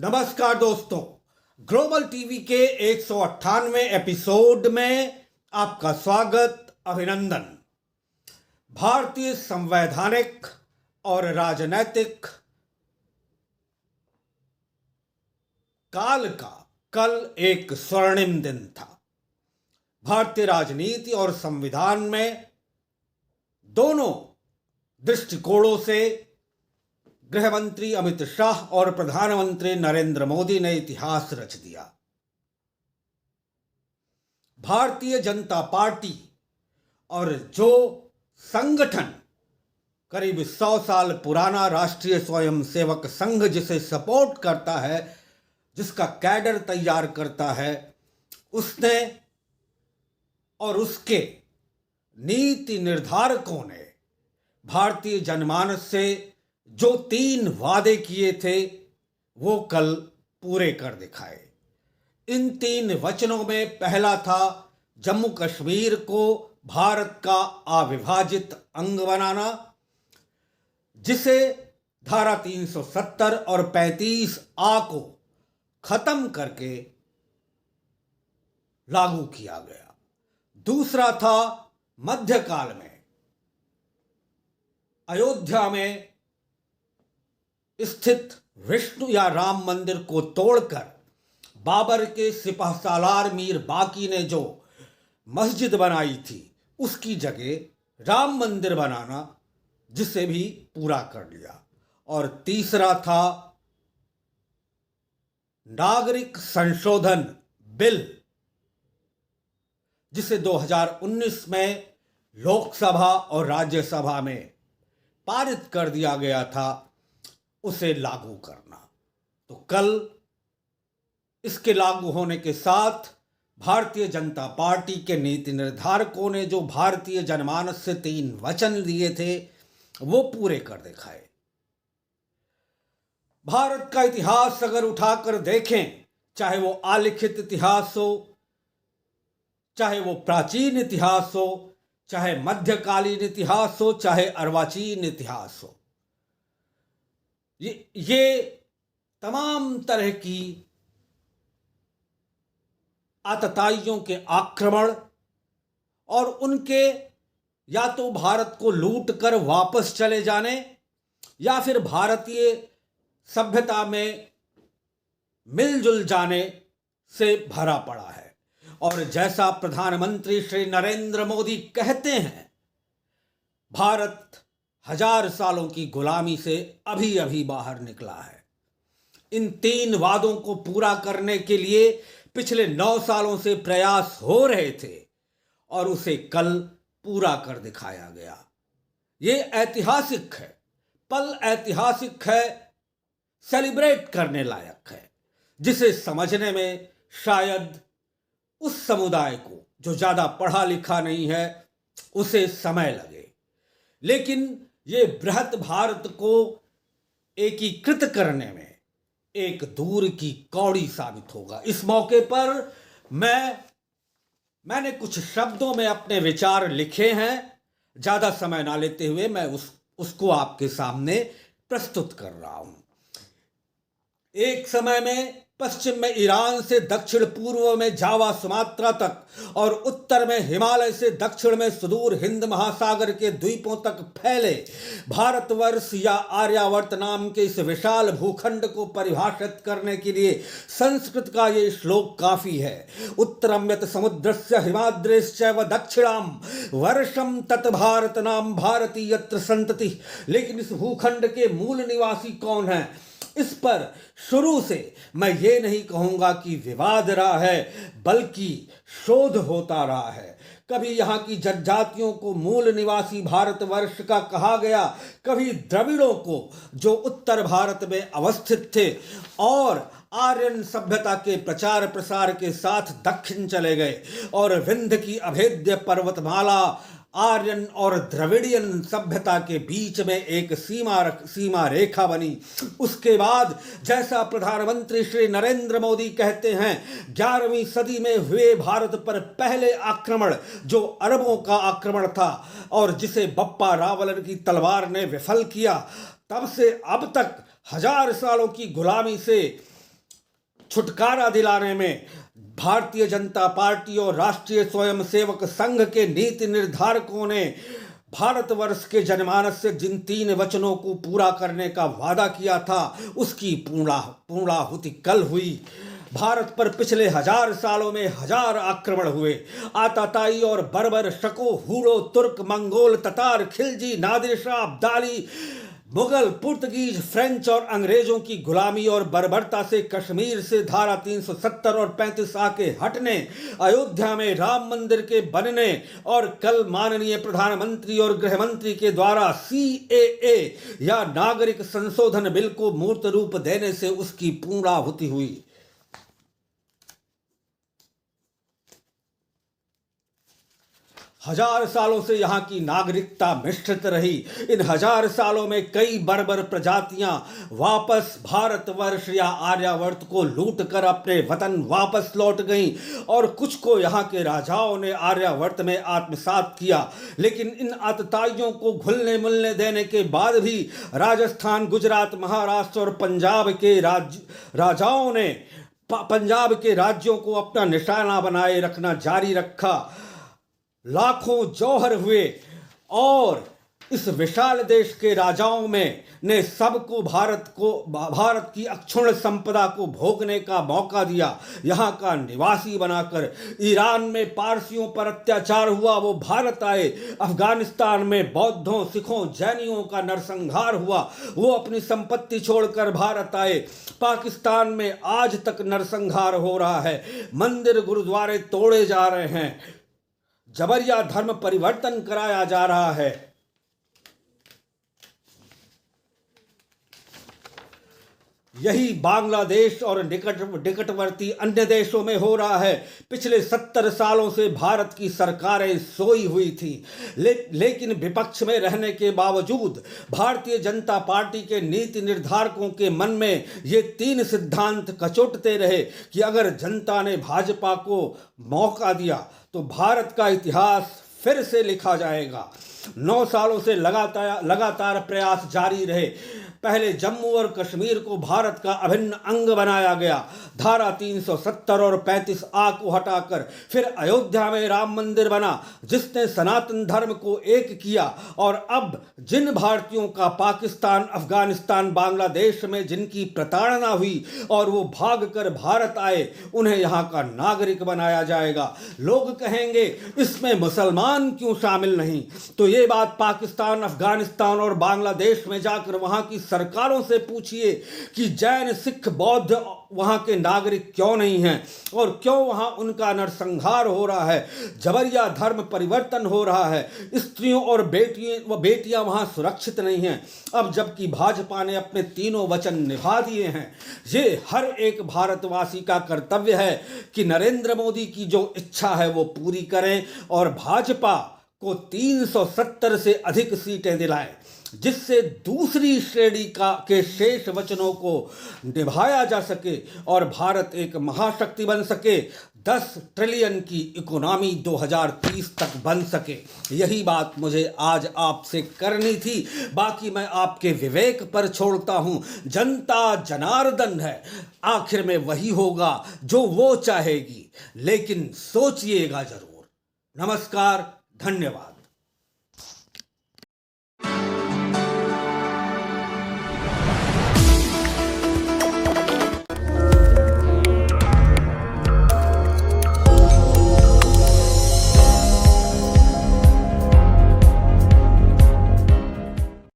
नमस्कार दोस्तों, global TV के 198वें एपिसोड में आपका स्वागत, अभिनंदन। भारतीय संवैधानिक और राजनैतिक काल का कल एक स्वर्णिम दिन था। भारतीय राजनीति और संविधान में दोनों दृष्टिकोणों से गृह मंत्री अमित शाह और प्रधानमंत्री नरेंद्र मोदी ने इतिहास रच दिया। भारतीय जनता पार्टी और जो संगठन करीब 100 साल पुराना राष्ट्रीय स्वयंसेवक संघ जिसे सपोर्ट करता है, जिसका कैडर तैयार करता है, उसने और उसके नीति निर्धारकों ने भारतीय जनमानस से जो 3 वादे किए थे वो कल पूरे कर दिखाए। इन 3 वचनों में पहला था जम्मू कश्मीर को भारत का अविभाजित अंग बनाना, जिसे धारा 370 और 35A को खत्म करके लागू किया गया। दूसरा था मध्यकाल में अयोध्या में स्थित विष्णु या राम मंदिर को तोड़कर बाबर के सिपहसालार मीर बाकी ने जो मस्जिद बनाई थी उसकी जगह राम मंदिर बनाना, जिसे भी पूरा कर लिया। और तीसरा था नागरिक संशोधन बिल, जिसे 2019 में लोकसभा और राज्यसभा में पारित कर दिया गया था, उसे लागू करना। तो कल इसके लागू होने के साथ भारतीय जनता पार्टी के नीति निर्धारकों ने जो भारतीय जनमानस से 3 वचन दिए थे वो पूरे कर दिखाए। भारत का इतिहास अगर उठाकर देखें, चाहे वो आलिखित इतिहास हो, चाहे वो प्राचीन इतिहास हो, चाहे मध्यकालीन इतिहास हो, चाहे अर्वाचीन इतिहास हो, ये तमाम तरह की आतताइयों के आक्रमण और उनके या तो भारत को लूट कर वापस चले जाने या फिर भारतीय सभ्यता में मिलजुल जाने से भरा पड़ा है। और जैसा प्रधानमंत्री श्री नरेंद्र मोदी कहते हैं, भारत 1000 सालों की गुलामी से अभी अभी बाहर निकला है। इन 3 वादों को पूरा करने के लिए पिछले 9 सालों से प्रयास हो रहे थे और उसे कल पूरा कर दिखाया गया। ये ऐतिहासिक है, पल ऐतिहासिक है, सेलिब्रेट करने लायक है, जिसे समझने में शायद उस समुदाय को जो ज्यादा पढ़ा लिखा नहीं है उसे समय लगे, लेकिन ये बृहत भारत को एकीकृत करने में एक दूर की कौड़ी साबित होगा। इस मौके पर मैंने कुछ शब्दों में अपने विचार लिखे हैं। ज्यादा समय ना लेते हुए मैं उसको आपके सामने प्रस्तुत कर रहा हूं। एक समय में पश्चिम में ईरान से दक्षिण पूर्व में जावा सुमात्रा तक और उत्तर में हिमालय से दक्षिण में सुदूर हिंद महासागर के द्वीपों तक फैले भारतवर्ष या आर्यावर्त नाम के इस विशाल भूखंड को परिभाषित करने के लिए संस्कृत का ये श्लोक काफी है। उत्तरम यत समुद्रस्य हिमाद्रेश्चैव दक्षिणाम वर्षम तत् भारत नाम भारती यत्र संतति। लेकिन इस भूखंड के मूल निवासी कौन है, इस पर शुरू से मैं ये नहीं कहूंगा कि विवाद रहा है, बल्कि शोध होता रहा है। कभी यहाँ की जनजातियों को मूल निवासी भारतवर्ष का कहा गया, कभी द्रविड़ों को जो उत्तर भारत में अवस्थित थे और आर्यन सभ्यता के प्रचार प्रसार के साथ दक्षिण चले गए और विंध्य की अभेद्य पर्वतमाला आर्यन और द्रविडियन सभ्यता के बीच में एक सीमा रेखा बनी। उसके बाद जैसा प्रधानमंत्री श्री नरेंद्र मोदी कहते हैं, 11वीं सदी में हुए भारत पर पहले आक्रमण जो अरबों का आक्रमण था और जिसे बप्पा रावलन की तलवार ने विफल किया, तब से अब तक 1000 सालों की गुलामी से छुटकारा दिलाने में भारतीय जनता पार्टी और राष्ट्रीय स्वयंसेवक संघ के नीति निर्धारकों ने भारतवर्ष के जनमानस से जिन 3 वचनों को पूरा करने का वादा किया था, उसकी पूर्णाहुति कल हुई। भारत पर पिछले 1000 सालों में 1000 आक्रमण हुए। आताताई और बर्बर, शको, हूरो, तुर्क, मंगोल, ततार, खिलजी, नादिर शाह, अब्दाली, मुगल, पुर्तगीज, फ्रेंच और अंग्रेजों की गुलामी और बर्बरता से कश्मीर से धारा 370 और 35 आके हटने, अयोध्या में राम मंदिर के बनने और कल माननीय प्रधानमंत्री और गृह मंत्री के द्वारा CAA या नागरिक संशोधन बिल को मूर्त रूप देने से उसकी पूर्णाहुति हुई। हजार सालों से यहाँ की नागरिकता मिश्रित रही। इन 1000 सालों में कई बर्बर प्रजातियां वापस भारतवर्ष या आर्यावर्त को लूट कर अपने वतन वापस लौट गईं और कुछ को यहाँ के राजाओं ने आर्यावर्त में आत्मसात किया। लेकिन इन आतताइयों को घुलने मिलने देने के बाद भी राजस्थान, गुजरात, महाराष्ट्र और पंजाब के राजाओं ने पंजाब के राज्यों को अपना निशाना बनाए रखना जारी रखा। लाखों जौहर हुए और इस विशाल देश के राजाओं में ने सबको भारत की अक्षुण्ण संपदा को भोगने का मौका दिया। यहाँ का निवासी बनाकर ईरान में पारसियों पर अत्याचार हुआ, वो भारत आए। अफगानिस्तान में बौद्धों, सिखों, जैनियों का नरसंहार हुआ, वो अपनी संपत्ति छोड़कर भारत आए। पाकिस्तान में आज तक नरसंहार हो रहा है, मंदिर गुरुद्वारे तोड़े जा रहे हैं, जबरिया धर्म परिवर्तन कराया जा रहा है। यही बांग्लादेश और निकटवर्ती अन्य देशों में हो रहा है। पिछले 70 सालों से भारत की सरकारें सोई हुई थी, लेकिन विपक्ष में रहने के बावजूद भारतीय जनता पार्टी के नीति निर्धारकों के मन में ये 3 सिद्धांत कचोटते रहे कि अगर जनता ने भाजपा को मौका दिया तो भारत का इतिहास फिर से लिखा जाएगा। 9 सालों से लगातार प्रयास जारी रहे। पहले जम्मू और कश्मीर को भारत का अभिन्न अंग बनाया गया, धारा 370 और 35A को हटाकर। फिर अयोध्या में राम मंदिर बना जिसने सनातन धर्म को एक किया। और अब जिन भारतीयों का पाकिस्तान, अफगानिस्तान, बांग्लादेश में जिनकी प्रताड़ना हुई और वो भागकर भारत आए, उन्हें यहाँ का नागरिक बनाया जाएगा। लोग कहेंगे इसमें मुसलमान क्यों शामिल नहीं? तो ये बात पाकिस्तान, अफगानिस्तान और बांग्लादेश में जाकर वहाँ की सरकारों से पूछिए कि जैन, सिख, बौद्ध वहां के नागरिक क्यों नहीं हैं और क्यों वहां उनका नरसंहार हो रहा है, जबरिया धर्म परिवर्तन हो रहा है, स्त्रियों और बेटियां वहां सुरक्षित नहीं हैं। अब जबकि भाजपा ने अपने 3 वचन निभा दिए हैं, ये हर एक भारतवासी का कर्तव्य है कि नरेंद्र मोदी की जो इच्छा है वो पूरी करें और भाजपा को 370 से अधिक सीटें दिलाएं, जिससे दूसरी श्रेणी के शेष वचनों को निभाया जा सके और भारत एक महाशक्ति बन सके, 10 ट्रिलियन की इकोनॉमी 2030 तक बन सके। यही बात मुझे आज आपसे करनी थी। बाकी मैं आपके विवेक पर छोड़ता हूं। जनता जनार्दन है, आखिर में वही होगा जो वो चाहेगी, लेकिन सोचिएगा जरूर। नमस्कार, धन्यवाद।